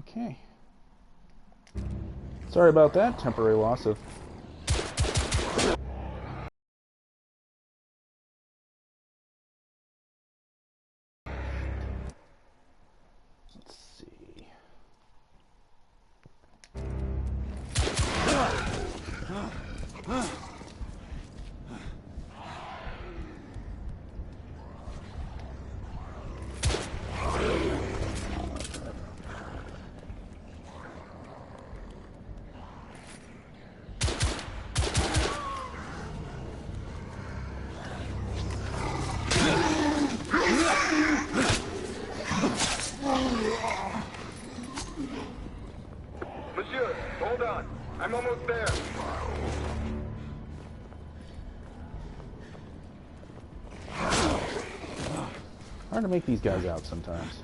Okay. Sorry about that. Temporary loss of... Let's see. Monsieur, hold on. I'm almost there. Hard to make these guys out sometimes.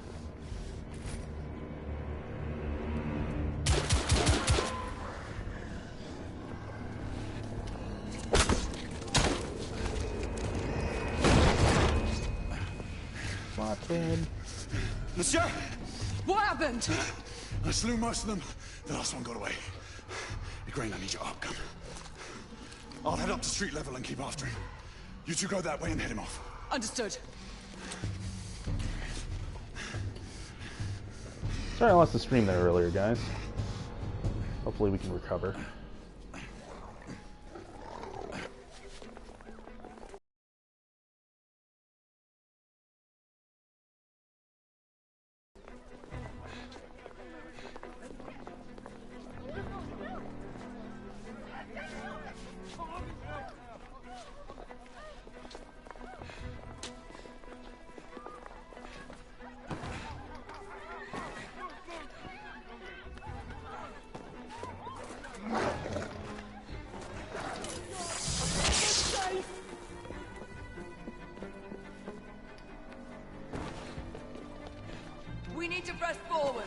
Flathead. Monsieur! What happened? I slew most of them. The last one got away. Igraine, I need your arc gun. I'll head up to street level and keep after him. You two go that way and head him off. Understood. Sorry I lost the stream there earlier, guys. Hopefully we can recover. We need to press forward.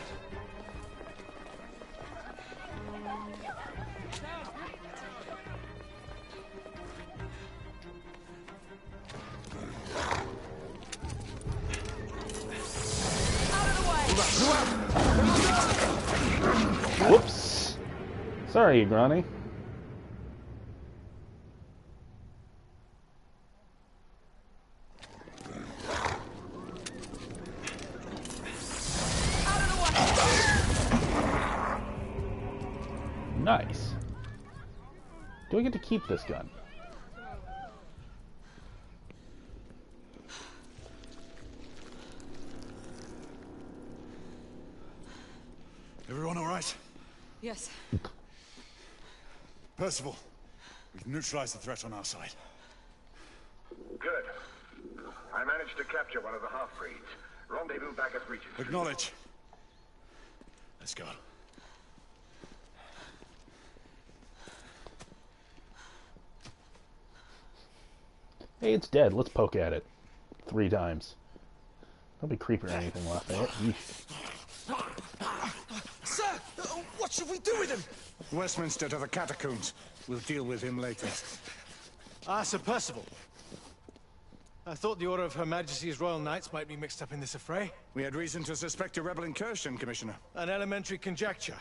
Out of the way! Whoops! Sorry, Igraine. Nice. Do I get to keep this gun? Everyone all right? Yes. Percival, we've neutralized the threat on our side. Good. I managed to capture one of the half-breeds. Rendezvous back at Regent. Acknowledge. Let's go. Hey, it's dead. Let's poke at it. 3 times. Don't be creepy or anything, Lafayette. Yeesh. Sir! What should we do with him? Westminster to the catacombs. We'll deal with him later. Ah, Sir Percival. I thought the Order of Her Majesty's Royal Knights might be mixed up in this affray. We had reason to suspect a rebel incursion, Commissioner. An elementary conjecture.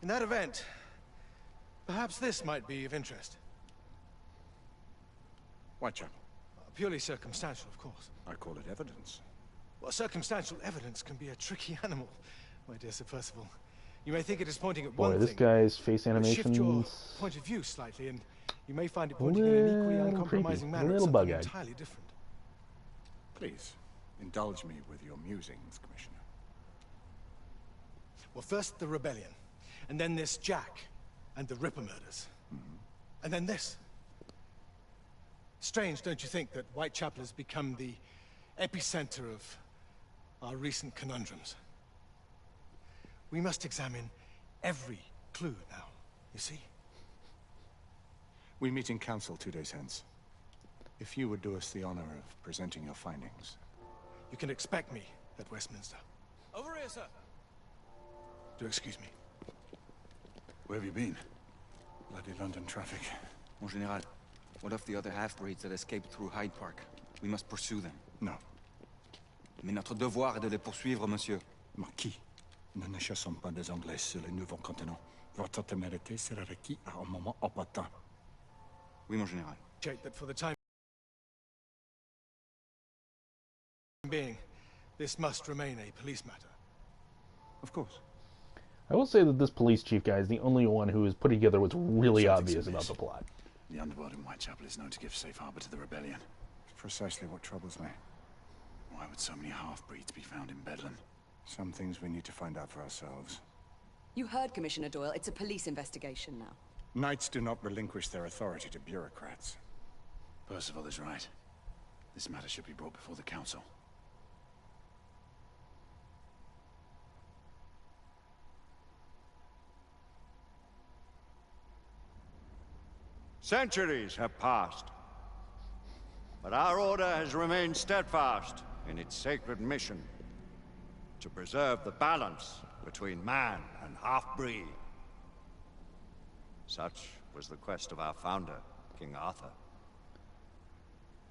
In that event, perhaps this might be of interest. Whitechapel. Purely circumstantial, of course. I call it evidence. Well, circumstantial evidence can be a tricky animal, my dear Sir Percival. You may think it is pointing at one Boy, thing. this guy's face But shift your animations... point of view slightly, and you may find it A pointing in an equally little uncompromising creepy, a manner at little something bug-eyed. entirely different. Please, indulge me with your musings, Commissioner. Well, first the rebellion, and then this Jack, and the Ripper murders. And then this. Strange, don't you think, that Whitechapel has become the epicenter of our recent conundrums? We must examine every clue now, you see? We meet in council 2 days hence. If you would do us the honor of presenting your findings. You can expect me at Westminster. Over here, sir. Do excuse me. Where have you been? Bloody London traffic. Mon Général, what of the other half-breeds that escaped through Hyde Park? We must pursue them. No. Mais notre devoir est de les poursuivre, monsieur. Marquis, nous ne chassons pas des Anglais sur les nouveaux continents. Votre témérité sera requis à un moment opportun. Oui, mon général. That for the time being, this must remain a police matter. Of course. I will say that this police chief guy is the only one who is putting together what's really obvious about the plot. The underworld in Whitechapel is known to give safe harbor to the rebellion. It's precisely what troubles me. Why would so many half-breeds be found in Bedlam? Some things we need to find out for ourselves. You heard Commissioner Doyle. It's a police investigation now. Knights do not relinquish their authority to bureaucrats. Percival is right. This matter should be brought before the council. Centuries have passed, but our order has remained steadfast in its sacred mission to preserve the balance between man and half-breed. Such was the quest of our founder, King Arthur.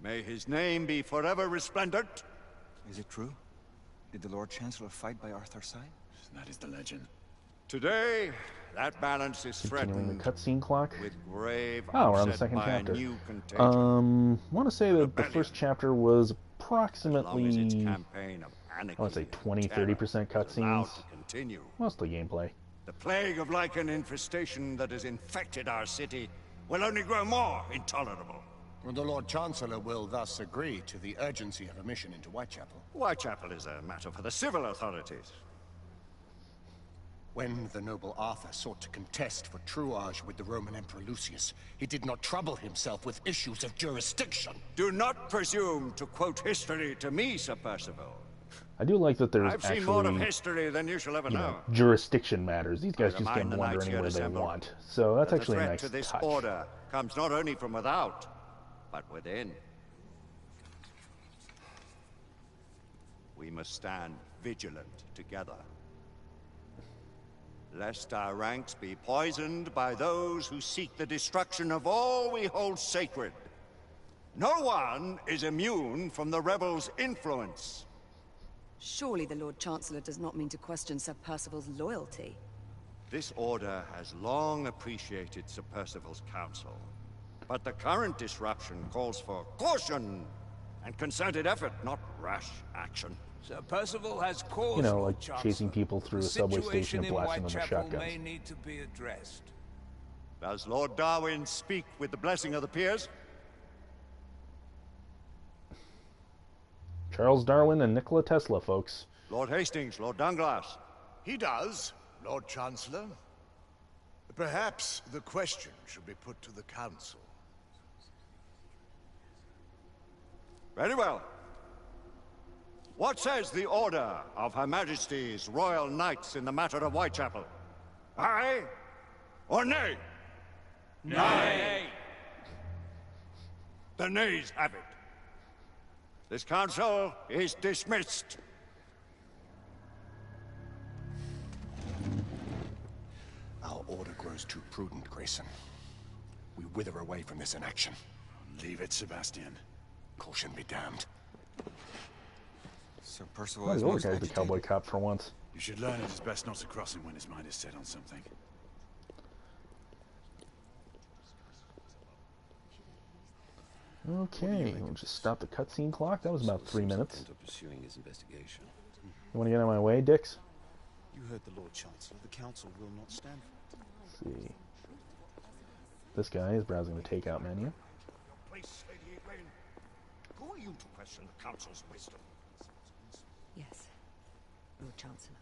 May his name be forever resplendent. Is it true? Did the Lord Chancellor fight by Arthur's side? That is the legend. Today, that balance is Continuing threatened the cutscene clock. with grave Oh, we're on the upset second by chapter. a new contagion. I want to say that the first chapter was As long as its approximately, campaign of anarchy I want to say and 20, terror 30% is allowed cutscenes. to continue. Mostly gameplay. The plague of lichen infestation that has infected our city will only grow more intolerable. The Lord Chancellor will thus agree to the urgency of a mission into Whitechapel. Whitechapel is a matter for the civil authorities. When the noble Arthur sought to contest for truage with the Roman Emperor Lucius, he did not trouble himself with issues of jurisdiction. Do not presume to quote history to me, Sir Percival. I do like that there's I've seen more of actually, history than you shall ever know. jurisdiction matters. These guys just remind can the wander knights here anywhere they assembled want. So that's That actually the a threat nice to this touch. order comes not only from without, but within. We must stand vigilant together, lest our ranks be poisoned by those who seek the destruction of all we hold sacred. No one is immune from the rebels' influence. Surely the Lord Chancellor does not mean to question Sir Percival's loyalty. This order has long appreciated Sir Percival's counsel, but the current disruption calls for caution and concerted effort, not rash action. Sir Percival has cause, You know, Lord like Chancellor. chasing people through The a subway station situation and in blasting them with Whitechapel shotguns. may need to be addressed. Does Lord Darwin speak with the blessing of the peers? Charles Darwin and Nikola Tesla, folks. Lord Hastings, Lord Dunglass. He does, Lord Chancellor. Perhaps the question should be put to the Council. Very well. What says the Order of Her Majesty's Royal Knights in the matter of Whitechapel? Aye or nay? Nay! The nays have it. This council is dismissed. Our order grows too prudent, Grayson. We wither away from this inaction. Leave it, Sebastian. Caution be damned. Sir Percival Well, is the other most guy's the agitated. cowboy cop for once. You should learn it is best not to cross him when his mind is set on something. Okay, we'll just stop the cutscene clock. That was about 3 minutes. Pursuing his investigation. You want to get out of my way, Dix? You heard the Lord Chancellor. The Council will not stand for it. Let's see. This guy is browsing the takeout menu. Place, Lady Egwene. Who are you to question the council's wisdom? Yes, Lord Chancellor.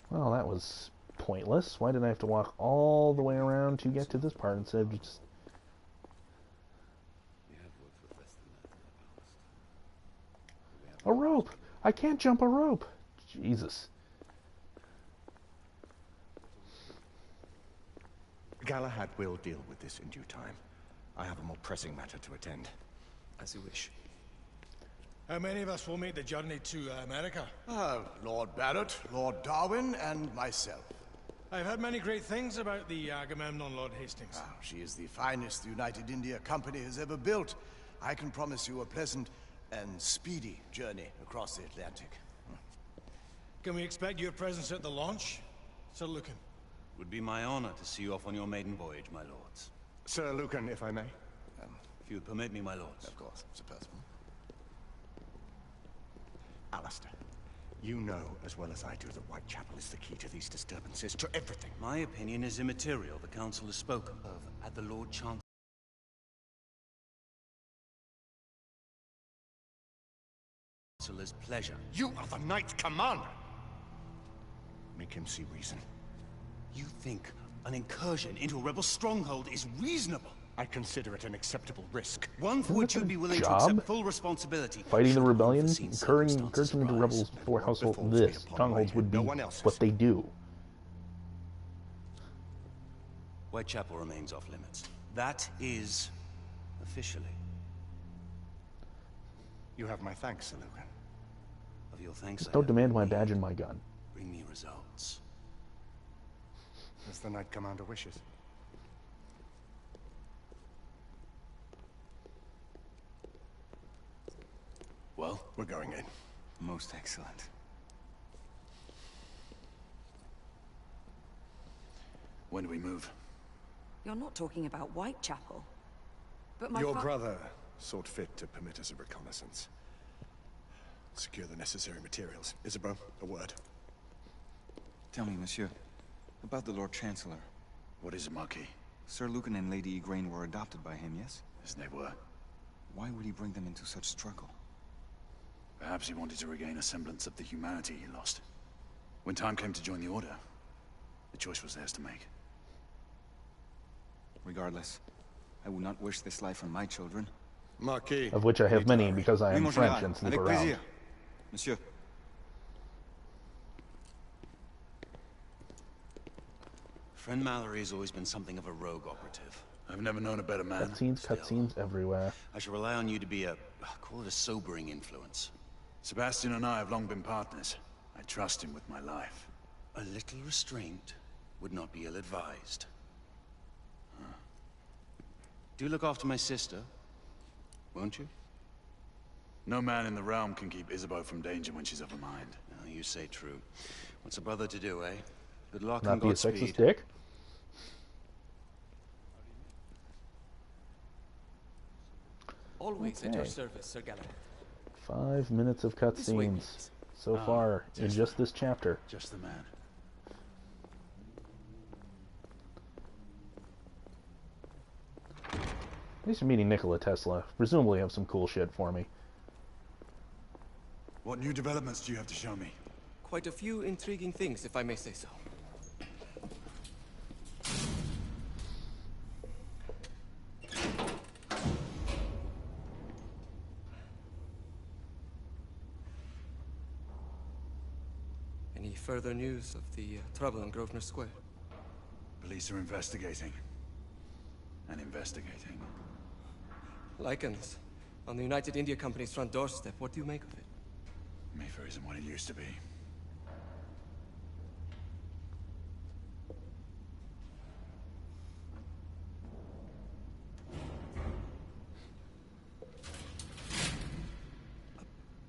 Well, that was pointless. Why did I have to walk all the way around to get to this part instead of just... A rope! I can't jump a rope! Jesus. Galahad will deal with this in due time. I have a more pressing matter to attend. As you wish. How many of us will make the journey to America? Lord Barrett, Lord Darwin, and myself. I've heard many great things about the Agamemnon, Lord Hastings. Ah, she is the finest the United India Company has ever built. I can promise you a pleasant and speedy journey across the Atlantic. Can we expect your presence at the launch, Sir Lucan? Would be my honor to see you off on your maiden voyage, my lords. Sir Lucan, if I may. If you would permit me, my lords. Of course, Sir Percival. Alistair, you know as well as I do that Whitechapel is the key to these disturbances, to everything. My opinion is immaterial. The council has spoken of at the Lord Chancellor's pleasure. You are the Knight Commander! Make him see reason. You think an incursion into a rebel stronghold is reasonable? I consider it an acceptable risk. One for which you'd be willing to accept full responsibility. Fighting the rebellion, incursion into rebels before household this strongholds would be what they do. Whitechapel remains off limits. That is officially. You have my thanks, Sir Lucan. Of your thanks, Don't demand my badge and my gun. Bring me results. As the Knight Commander wishes. Well, we're going in. Most excellent. When do we move? You're not talking about Whitechapel. But my Your brother sought fit to permit us a reconnaissance. Secure the necessary materials. Isabeau, a word. Tell me, monsieur, about the Lord Chancellor. What is it, Marquis? Sir Lucan and Lady Igraine were adopted by him, yes? Yes, they were. Why would he bring them into such struggle? Perhaps he wanted to regain a semblance of the humanity he lost. When time came to join the Order, the choice was theirs to make. Regardless, I would not wish this life on my children. Marquis. Of which I have many because I am French and sleep around. Monsieur. Friend Mallory has always been something of a rogue operative. I've never known a better man. Cutscenes everywhere. I shall rely on you to be call it a sobering influence. Sebastian and I have long been partners. I trust him with my life. A little restraint would not be ill-advised. Do look after my sister, won't you? No man in the realm can keep Isabeau from danger when she's of a mind. Oh, you say true. What's a brother to do, eh? Good luck Not and be a Godspeed. sexist dick? Always at your service, Sir Galahad. 5 minutes of cutscenes so far in just this chapter. Just the man. At least you're meeting Nikola Tesla. Presumably have some cool shit for me. What new developments do you have to show me? Quite a few intriguing things, if I may say so. Any further news of the trouble in Grosvenor Square? Police are investigating. And investigating. Lycans, on the United India Company's front doorstep. What do you make of it? Mayfair isn't what it used to be.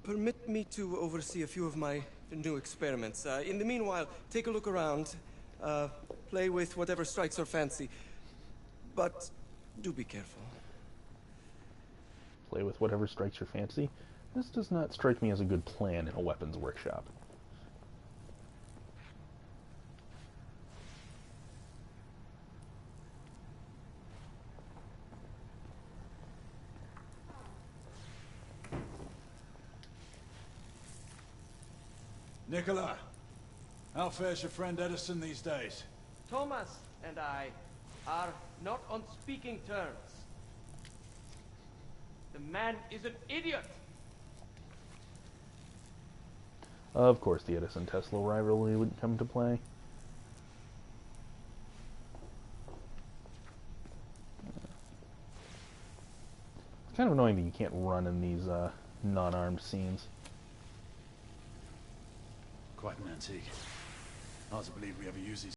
Permit me to oversee a few of my new experiments. In the meanwhile, take a look around. Play with whatever strikes your fancy. But do be careful. Play with whatever strikes your fancy. This does not strike me as a good plan in a weapons workshop. Nikola, how fares your friend Edison these days? Thomas and I are not on speaking terms. The man is an idiot. Of course the Edison-Tesla rivalry would come to play. It's kind of annoying that you can't run in these non-armed scenes. Quite an antique. Hard to believe we ever use these.